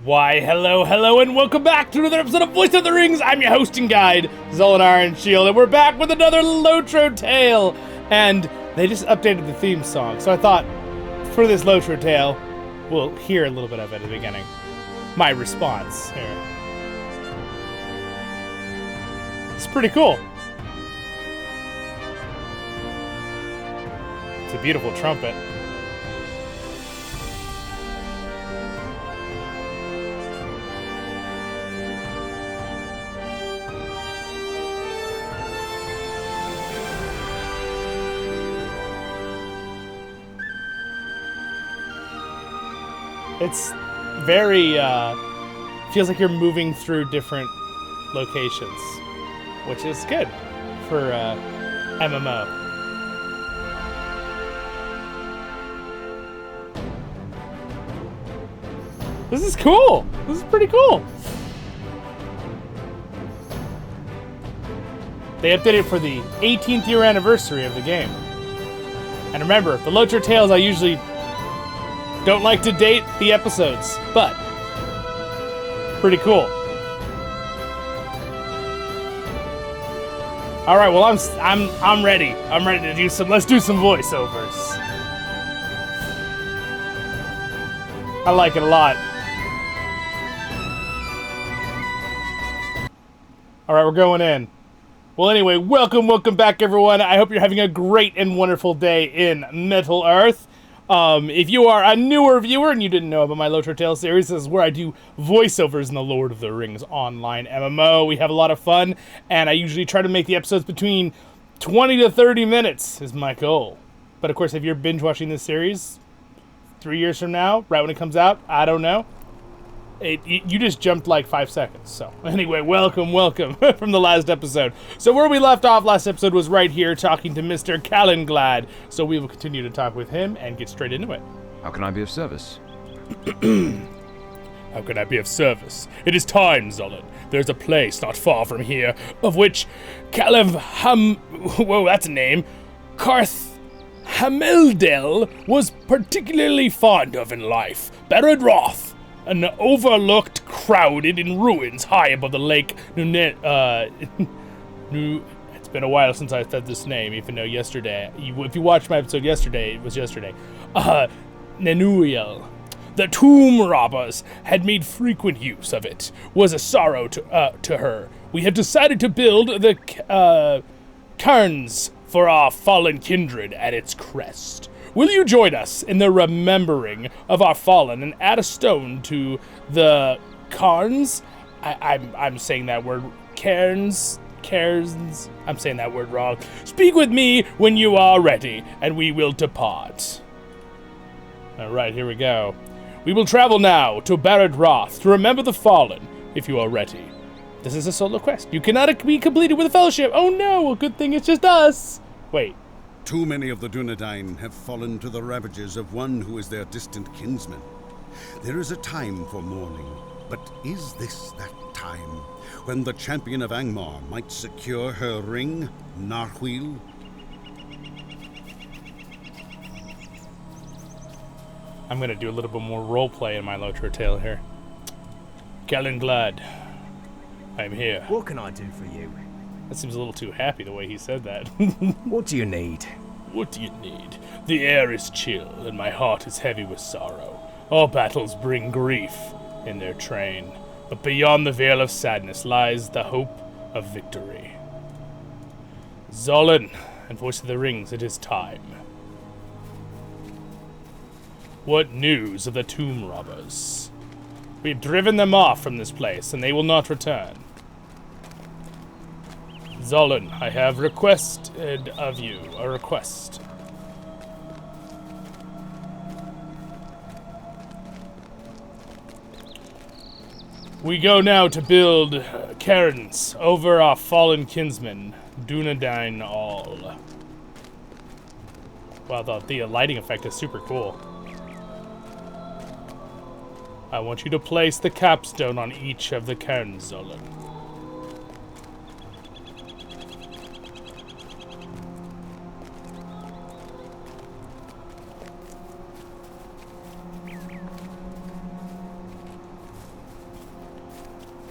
Why, hello, and welcome back to another episode of Voice of the Rings. I'm your hosting guide, Zollin Ironshield, and we're back with another LOTRO tale. And they just updated the theme song, so I thought, for this LOTRO tale, we'll hear a little bit of it at the beginning. My response here. It's pretty cool. It's a beautiful trumpet. It's very, feels like you're moving through different locations, which is good for MMO. This is cool. This is pretty cool. They updated it for the 18th year anniversary of the game. And remember, the LOTRO tales I usually don't like to date the episodes, but pretty cool. All right, well I'm ready. I'm ready to do some. Let's do some voiceovers. I like it a lot. All right, we're going in. Well, anyway, welcome back, everyone. I hope you're having a great and wonderful day in Middle Earth. If you are a newer viewer and you didn't know about my LOTRO Tales series, this is where I do voiceovers in the Lord of the Rings online MMO. We have a lot of fun, and I usually try to make the episodes between 20 to 30 minutes is my goal. But of course, if you're binge watching this series 3 years from now, right when it comes out, I don't know. You just jumped like 5 seconds. So anyway, welcome from the last episode. So where we left off last episode was right here talking to Mr. Callanglad. So we will continue to talk with him and get straight into it. How can I be of service? How can I be of service? It is time, Zollin. There's a place not far from here, of which whoa, that's a name, Karth Hameldel was particularly fond of in life. Barad Roth. An overlooked, crowded in ruins high above the lake. It's been a while since I said this name, even though yesterday, if you watched my episode yesterday, it was yesterday. Nenuiel. The tomb robbers had made frequent use of it. Was a sorrow to her. We have decided to build the cairns for our fallen kindred at its crest. Will you join us in the remembering of our fallen and add a stone to the cairns? I'm saying that word, cairns. I'm saying that word wrong. Speak with me when you are ready, and we will depart. All right, here we go. We will travel now to Barad Roth to remember the fallen, if you are ready. This is a solo quest. You cannot be completed with a fellowship. Oh no, a good thing it's just us. Wait. Too many of the Dunedain have fallen to the ravages of one who is their distant kinsman. There is a time for mourning, but is this that time when the champion of Angmar might secure her ring, Narhuil? I'm gonna do a little bit more roleplay in my LOTRO tale here. Callanglad, I'm here. What can I do for you? That seems a little too happy the way he said that. What do you need? What do you need? The air is chill, and my heart is heavy with sorrow. All battles bring grief in their train, but beyond the veil of sadness lies the hope of victory. Zollin and Voice of the Rings, it is time. What news of the tomb robbers? We've driven them off from this place, and they will not return. Zollin, I have requested of you a request. We go now to build cairns over our fallen kinsmen, Dunedain all. Wow, the lighting effect is super cool. I want you to place the capstone on each of the cairns, Zollin.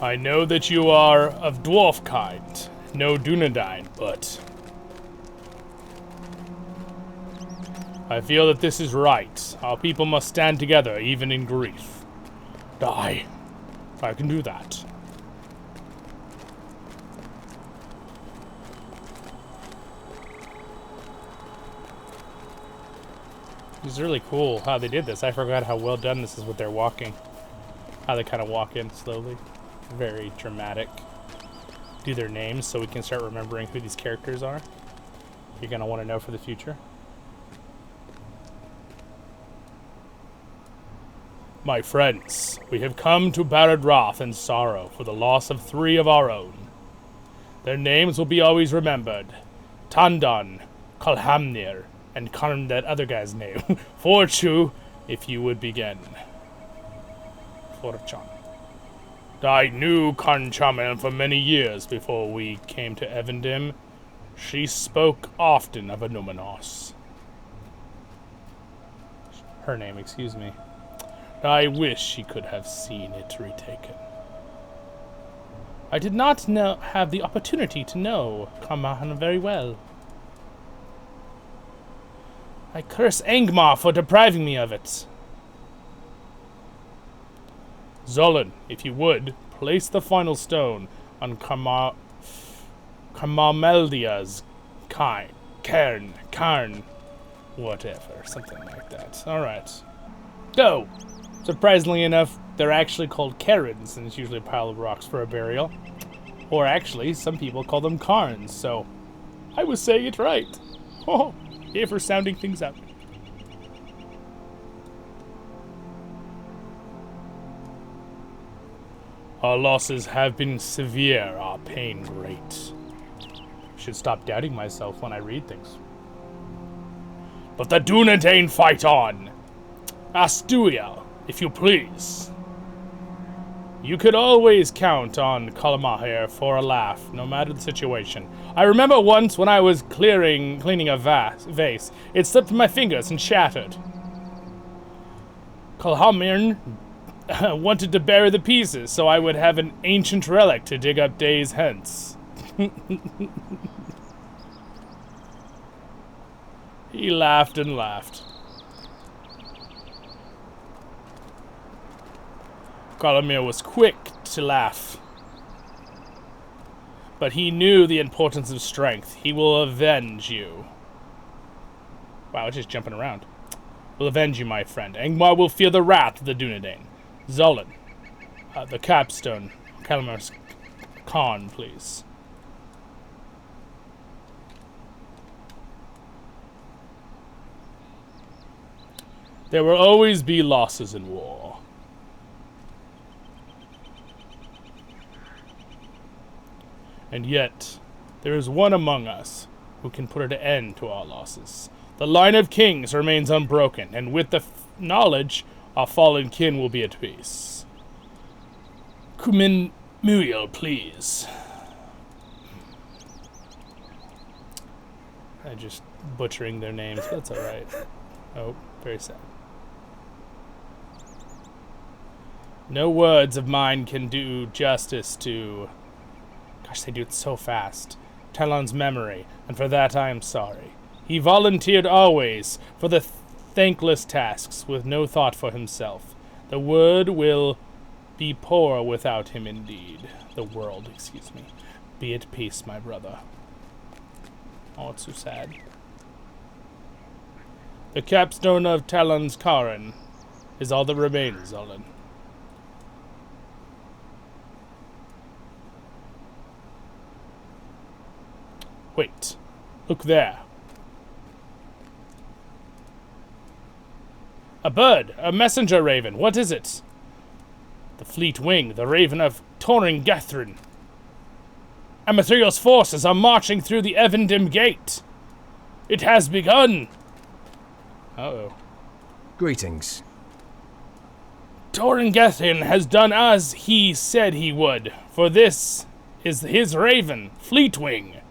I know that you are of dwarf kind, no Dunedain, but I feel that this is right. Our people must stand together, even in grief. Die. I can do that. It's really cool how they did this. I forgot how well done this is with their walking. How they kind of walk in slowly. Very dramatic. Do their names so we can start remembering who these characters are. You're going to want to know for the future. My friends, we have come to Barad wrath and sorrow for the loss of 3 of our own. Their names will be always remembered. Tandon, Kalhamnir, and Karn, that other guy's name. Forchu, if you would begin. Forchon. I knew Karn Chaman for many years before we came to Evendim. She spoke often of a Numenos. Her name, excuse me. I wish she could have seen it retaken. I did not have the opportunity to know Kamahan very well. I curse Angmar for depriving me of it. Zollin, if you would, place the final stone on Kamameldia's cairn, whatever, something like that. Alright. Go! Surprisingly enough, they're actually called cairns, and it's usually a pile of rocks for a burial. Or actually, some people call them cairns, so I was saying it right. Oh, here for sounding things out. Our losses have been severe, our pain great. I should stop doubting myself when I read things. But the Dunedain fight on! Asturia, if you please. You could always count on Kalamaher for a laugh, no matter the situation. I remember once when I was cleaning a vase, it slipped from my fingers and shattered. Kalhamirn wanted to bury the pieces, so I would have an ancient relic to dig up days hence. He laughed and laughed. Kalamir was quick to laugh. But he knew the importance of strength. He will avenge you. Wow, it's just jumping around. Will avenge you, my friend. Angmar will feel the wrath of the Dunedain. Zollin, the capstone. Kalamir's Khan, please. There will always be losses in war. And yet, there is one among us who can put an end to our losses. The line of kings remains unbroken, and with the knowledge, our fallen kin will be at peace. Kumin Muriel, please. I'm just butchering their names, but that's alright. Oh, very sad. No words of mine can do justice to... Gosh, they do it so fast. Talon's memory, and for that I am sorry. He volunteered always for the thankless tasks, with no thought for himself. The word will be poor without him indeed. The world, excuse me. Be at peace, my brother. Oh, it's so sad. The capstone of Talon's Karin is all that remains, Zollin. Wait. Look there. A bird! A messenger raven! What is it? The fleet wing, the raven of Torin Gathrin. Amathriel's forces are marching through the Evendim gate. It has begun! Uh-oh. Greetings. Torin Gathrin has done as he said he would, for this is his raven, Fleetwing.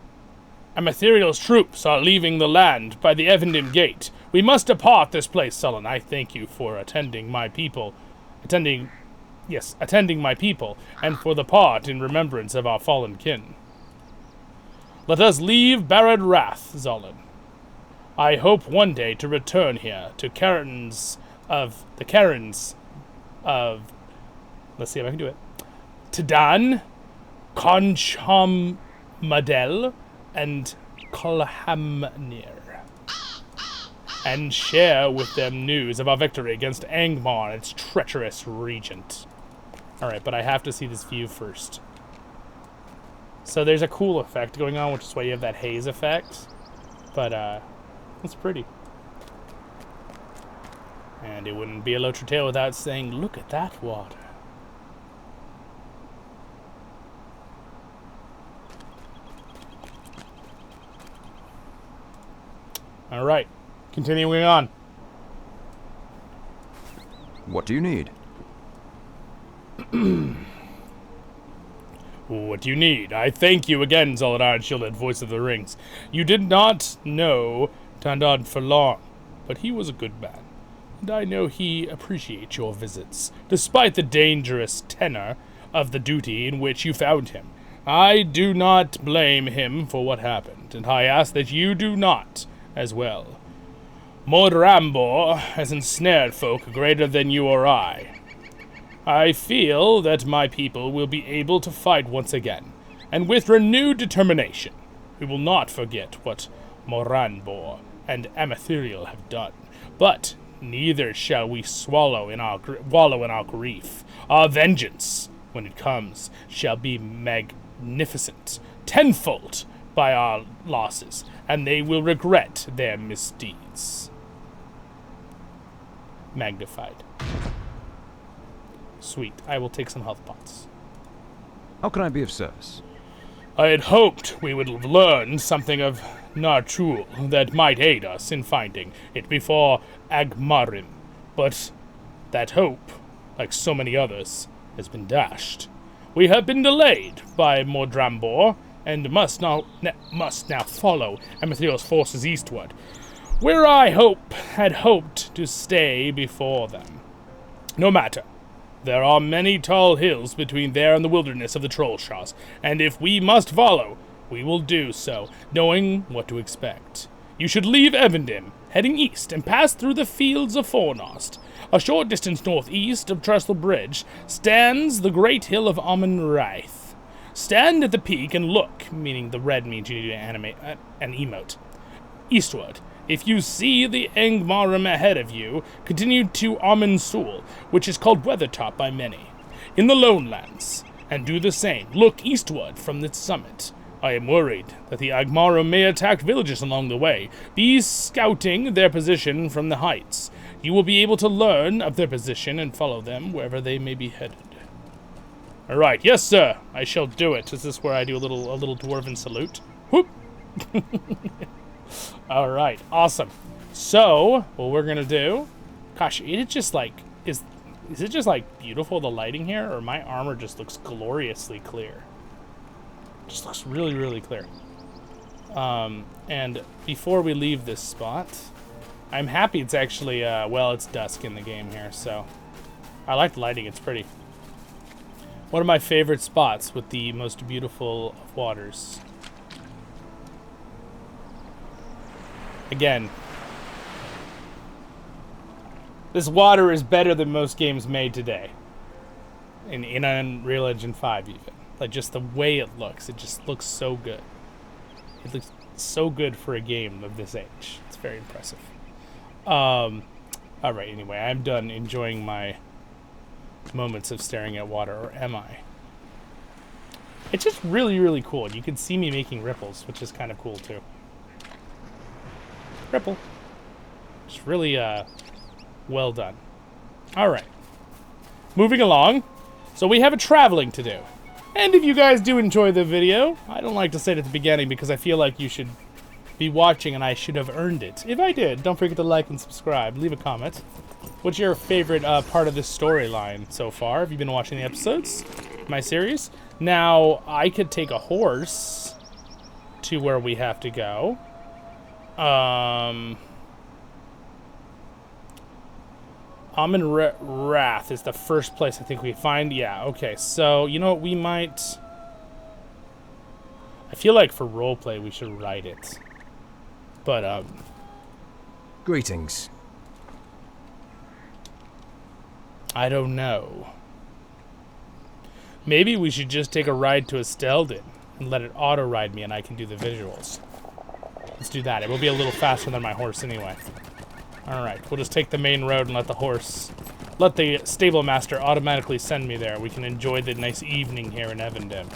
Amathriel's troops are leaving the land by the Evendim gate. We must depart this place, Zollin. I thank you for attending Yes, attending my people, and for the part in remembrance of our fallen kin. Let us leave Barad Wrath, Zollin. I hope one day to return here to Cairns of... Let's see if I can do it. Tadan, Conchamadel, and Kolhamnir, and share with them news of our victory against Angmar, its treacherous regent. Alright, but I have to see this view first. So there's a cool effect going on, which is why you have that haze effect. But, it's pretty. And it wouldn't be a LOTRO tale without saying, look at that water. Alright, continuing on. What do you need? What do you need? I thank you again, Zollin Ironshield and Voice of the Rings. You did not know Tandon for long, but he was a good man, and I know he appreciates your visits, despite the dangerous tenor of the duty in which you found him. I do not blame him for what happened, and I ask that you do not as well. Modrambor has ensnared folk greater than you or I. I feel that my people will be able to fight once again, and with renewed determination. We will not forget what Moranbor and Amatheriel have done, but neither shall we wallow in our grief. Our vengeance, when it comes, shall be magnificent, tenfold by our losses, and they will regret their misdeeds. Magnified. Sweet. I will take some health pots. How can I be of service? I had hoped we would have learned something of Nartul that might aid us in finding it before Agmarim, but that hope, like so many others, has been dashed. We have been delayed by Modrambor, and must now follow Amatheriel's forces eastward, where I had hoped to stay before them. No matter. There are many tall hills between there and the wilderness of the Trollshaws, and if we must follow, we will do so, knowing what to expect. You should leave Evendim, heading east, and pass through the fields of Fornost. A short distance northeast of Trestle Bridge stands the great hill of Amun-Raith. Stand at the peak and look, meaning the red means you need to animate an emote, eastward. If you see the Angmarim ahead of you, continue to Amun-Sul, which is called Weathertop by many, in the Lonelands, and do the same. Look eastward from its summit. I am worried that the Angmarim may attack villages along the way. Be scouting their position from the heights. You will be able to learn of their position and follow them wherever they may be headed. All right, yes, sir. I shall do it. Is this where I do a little dwarven salute? Whoop. All right, awesome. So, what we're gonna do? Gosh, it just like is it just like beautiful, the lighting here, or my armor just looks gloriously clear? Just looks really, really clear. And before we leave this spot, I'm happy it's actually well, it's dusk in the game here, so I like the lighting. It's pretty. One of my favorite spots with the most beautiful of waters. Again, this water is better than most games made today. In Unreal Engine 5 even. Like, just the way it just looks so good. It looks so good for a game of this age. It's very impressive. Alright, anyway, I'm done enjoying my moments of staring at water, or am I? It's just really, really cool. You can see me making ripples, which is kind of cool too. Ripple. Just really, well done. Alright. Moving along. So we have a traveling to do. And if you guys do enjoy the video, I don't like to say it at the beginning because I feel like you should be watching and I should have earned it. If I did, don't forget to like and subscribe. Leave a comment. What's your favorite part of this storyline so far? Have you been watching the episodes? My series? Now, I could take a horse to where we have to go. Wrath is the first place I think we find. Yeah, okay. So, you know what? We might... I feel like for roleplay we should write it. But, Greetings. I don't know. Maybe we should just take a ride to Esteldin and let it auto-ride me and I can do the visuals. Let's do that. It will be a little faster than my horse anyway. Alright, we'll just take the main road and let the stable master automatically send me there. We can enjoy the nice evening here in Evendim.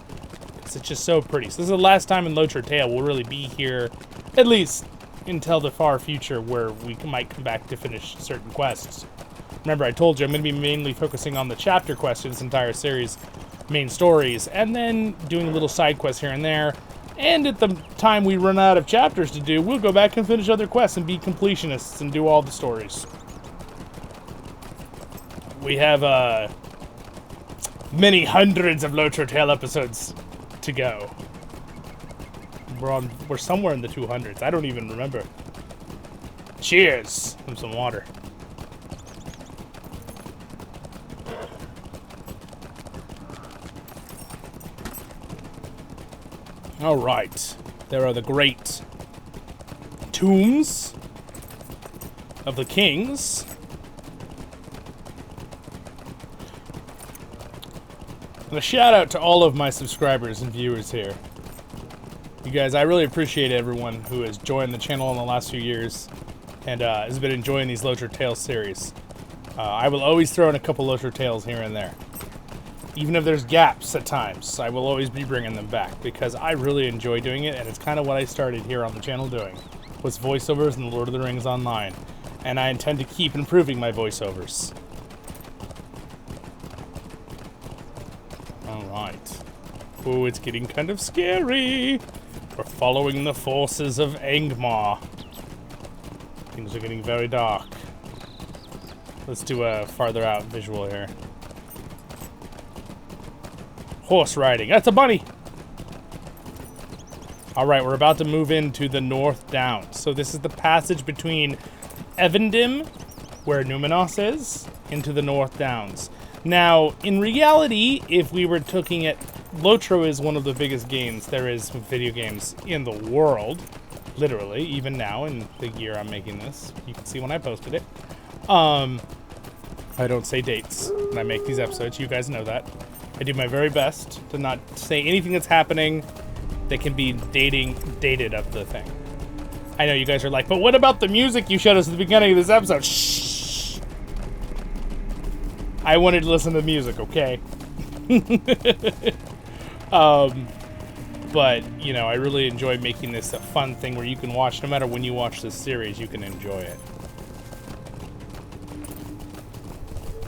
It's just so pretty. So this is the last time in LOTRO Tale we'll really be here, at least until the far future where we might come back to finish certain quests. Remember, I told you I'm going to be mainly focusing on the chapter quests in this entire series, main stories, and then doing little side quests here and there. And at the time we run out of chapters to do, we'll go back and finish other quests and be completionists and do all the stories. We have many hundreds of LOTRO Tale episodes to go. We're somewhere in the 200s. I don't even remember. Cheers! Have some water. All right. There are the great tombs of the kings. And a shout out to all of my subscribers and viewers here. You guys, I really appreciate everyone who has joined the channel in the last few years and has been enjoying these LOTRO Tales series. I will always throw in a couple LOTRO Tales here and there. Even if there's gaps at times, I will always be bringing them back because I really enjoy doing it, and it's kind of what I started here on the channel doing, was voiceovers in Lord of the Rings Online, and I intend to keep improving my voiceovers. Alright. Oh, it's getting kind of scary. We're following the forces of Angmar. Things are getting very dark. Let's do a farther out visual here. Horse riding. That's a bunny! Alright, we're about to move into the North Downs. So this is the passage between Evendim, where Numenos is, into the North Downs. Now, in reality, if we were looking at... LOTRO is one of the biggest games there is video games in the world. Literally, even now, in the year I'm making this. You can see when I posted it. I don't say dates when I make these episodes. You guys know that. I do my very best to not say anything that's happening that can be dated of the thing. I know you guys are like, but what about the music you showed us at the beginning of this episode? Shh! I wanted to listen to the music, okay? But, you know, I really enjoy making this a fun thing where you can watch, no matter when you watch this series, you can enjoy it.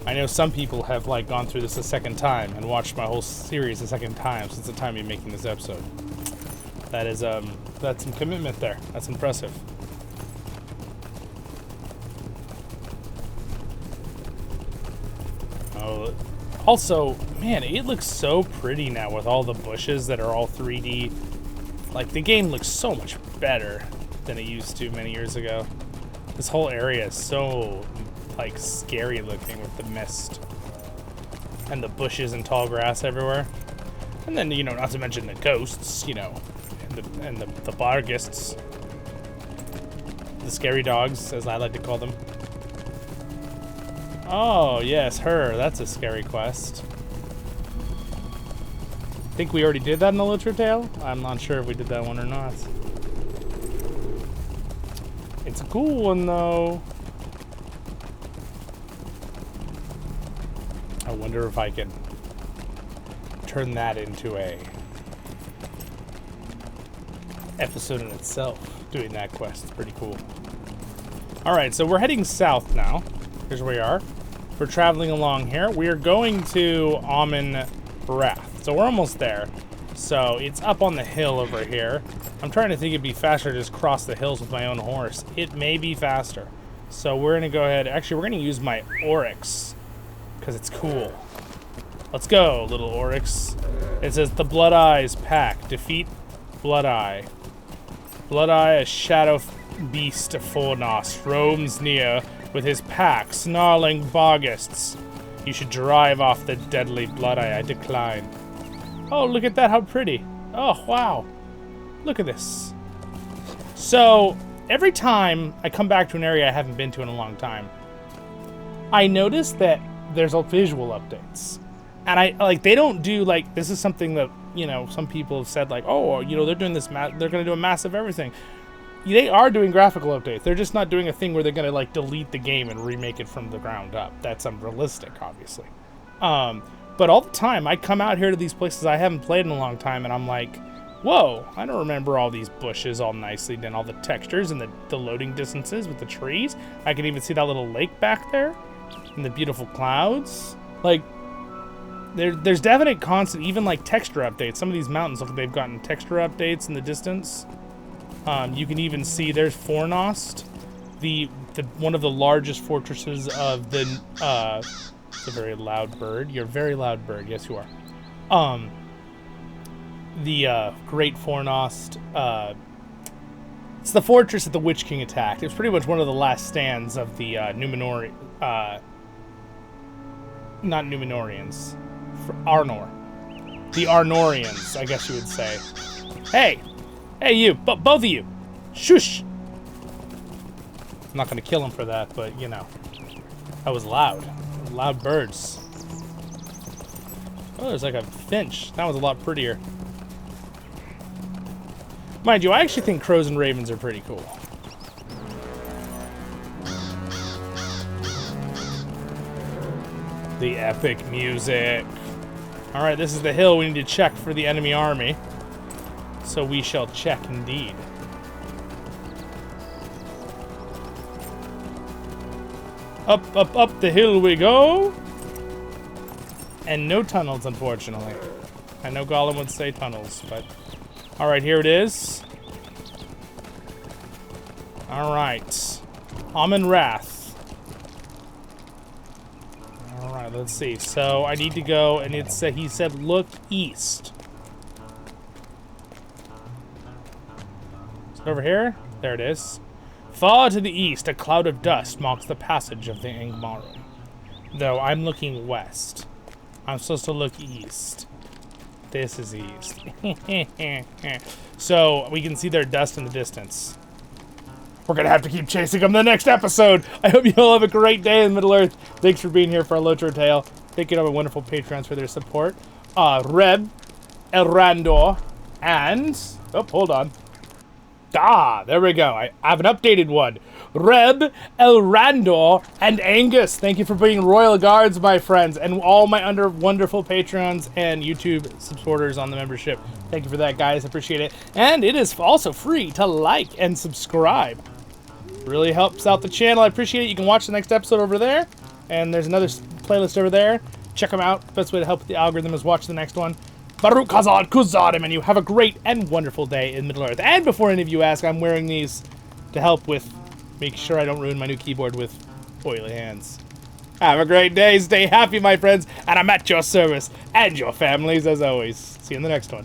I know some people have, like, gone through this a second time and watched my whole series a second time since the time of making this episode. That is, that's some commitment there. That's impressive. Oh, also, man, it looks so pretty now with all the bushes that are all 3D. Like, the game looks so much better than it used to many years ago. This whole area is so, like, scary looking with the mist. And the bushes and tall grass everywhere. And then, you know, not to mention the ghosts, you know, and the bargists. The scary dogs, as I like to call them. Oh, yes, her. That's a scary quest. I think we already did that in the LOTRO Tale. I'm not sure if we did that one or not. It's a cool one, though. I wonder if I can turn that into a episode in itself, doing that quest. It's pretty cool. Alright, so we're heading south now. Here's where we are. We're traveling along here. We are going to Wrath. So we're almost there. So it's up on the hill over here. I'm trying to think it'd be faster to just cross the hills with my own horse. It may be faster. So we're going to go ahead. Actually, we're going to use my Oryx because it's cool. Let's go, little Oryx. It says the Blood Eyes Pack. Defeat Blood Eye. Blood Eye, a shadow beast of Fornos, roams near with his pack, snarling Bogists. You should drive off the deadly blood-eye. I decline. Oh, look at that, how pretty. Oh, wow. Look at this. So, every time I come back to an area I haven't been to in a long time, I notice that there's visual updates. And they don't do, like, this is something that, you know, some people have said, like, oh, you know, they're doing this, they're going to do a massive everything. They are doing graphical updates. They're just not doing a thing where they're going to, like, delete the game and remake it from the ground up. That's unrealistic, obviously. But all the time, I come out here to these places I haven't played in a long time, and I'm like, whoa, I don't remember all these bushes all nicely done, all the textures and the loading distances with the trees. I can even see that little lake back there and the beautiful clouds. Like, there's definite constant, even like texture updates. Some of these mountains look like they've gotten texture updates in the distance. You can even see there's Fornost, the one of the largest fortresses of the it's a very loud bird. You're a very loud bird. Yes, you are. The Great Fornost. It's the fortress that the Witch King attacked. It was pretty much one of the last stands of the Numenor. Not Numenorians. Arnor. The Arnorians, I guess you would say. Hey! Hey, you! Both of you! Shush! I'm not gonna kill him for that, but, you know. That was loud. Loud birds. Oh, there's like a finch. That was a lot prettier. Mind you, I actually think crows and ravens are pretty cool. The epic music. Alright, this is the hill we need to check for the enemy army. So we shall check indeed. Up, up, up the hill we go. And no tunnels, unfortunately. I know Gollum would say tunnels, but... Alright, here it is. Alright. Amon Wrath. Alright, let's see. So, I need to go, and he said, look east. Is it over here? There it is. Far to the east, a cloud of dust marks the passage of the Angmar. Though I'm looking west. I'm supposed to look east. This is east. So, we can see their dust in the distance. We're going to have to keep chasing them in the next episode. I hope you all have a great day in Middle-earth. Thanks for being here for our LOTRO tale. Thank you to our wonderful patrons for their support. Reb, Elraandor, and... Oh, hold on. Ah, there we go. I have an updated one. Reb, Elraandor, and Angus. Thank you for being royal guards, my friends, and all my wonderful patrons and YouTube supporters on the membership. Thank you for that, guys. I appreciate it. And it is also free to like and subscribe. Really helps out the channel. I appreciate it. You can watch the next episode over there, and there's another playlist over there. Check them out. Best way to help with the algorithm is watch the next one. Baruch Hazad Kuzadim, and you have a great and wonderful day in Middle-earth. And before any of you ask, I'm wearing these to help with making sure I don't ruin my new keyboard with oily hands. Have a great day. Stay happy, my friends, and I'm at your service and your families as always. See you in the next one.